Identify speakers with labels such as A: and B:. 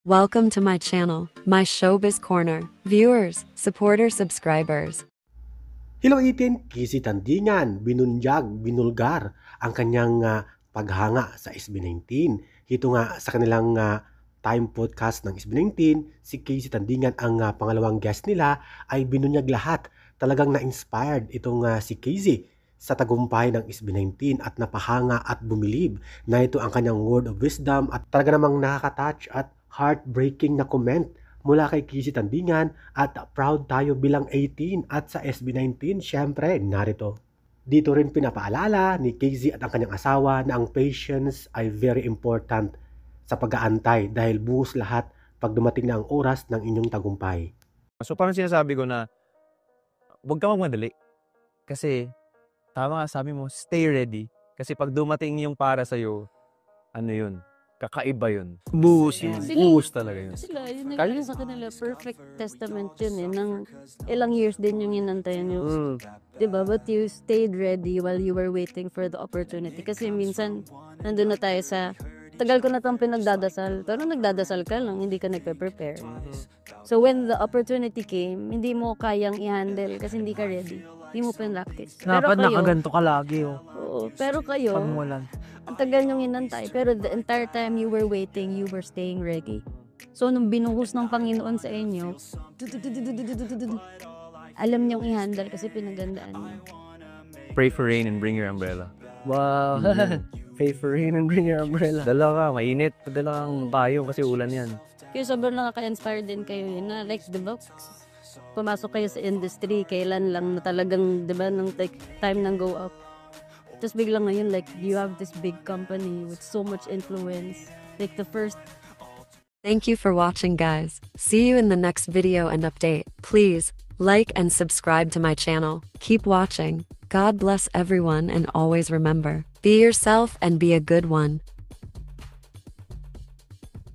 A: Welcome to my channel, my Showbiz Corner. Viewers, supporters, subscribers.
B: Hello Itin, Kizzy Tandingan, binulgar ang kanyang paghanga sa SB19. Ito nga sa kanilang time podcast ng SB19, si Kizzy Tandingan ang pangalawang guest nila ay binunyag lahat. Talagang na-inspired itong si Kizzy sa tagumpay ng SB19 at napahanga at bumilib na ito ang kanyang word of wisdom at talaga namang nakaka-touch at heartbreaking na comment mula kay Kizzy Tandingan at proud tayo bilang 18 at sa SB19 syempre narito. Dito rin pinapaalala ni Kizzy at ang kanyang asawa na ang patience ay very important sa pag-aantay dahil buhos lahat pag dumating na ang oras ng inyong tagumpay.
C: So parang sinasabi ko na huwag ka magmadali. Kasi tama nga sabi mo, stay ready. Kasi pag dumating yung para sa'yo, ano yun? Kakaiba yun. Buhos yun. Buhos talaga yun.
D: Sila, yun nagkala sa kanila, perfect testament yun eh. Nang ilang years din yung inantayan nyo. Diba? But you stayed ready while you were waiting for the opportunity. Kasi minsan, nandun na tayo sa, tagal ko na itong pinagdadasal. Pero nagdadasal ka lang, hindi ka nagpe-prepare. So when the opportunity came, hindi mo kayang i-handle kasi hindi ka ready. Hindi mo pinractice.
E: Dapat nakaganto ka lagi, oh.
D: Oo, pero kayo,
E: Pagmulan.
D: ang tagal niyong inantay, pero the entire time you were waiting, you were staying ready. So, nung binuhos ng Panginoon sa inyo, alam niyong i-handle kasi pinagandaan niyo.
C: Pray for rain and bring your umbrella.
E: Wow. Pay for rain and bring your umbrella.
C: Dala ka, mainit. Dala kang payong kasi ulan yan.
D: Kaya sobrang nakaka-inspire din kayo yun na like, di ba, pumasok kayo sa industry, kailan lang na talagang, di ba, nung like, time nang go up. Tapos biglang ngayon, like, you have this big company with so much influence. Like, the first...
A: Thank you for watching, guys. See you in the next video and update. Please, like and subscribe to my channel. Keep watching. God bless everyone and always remember, be yourself and be a good one.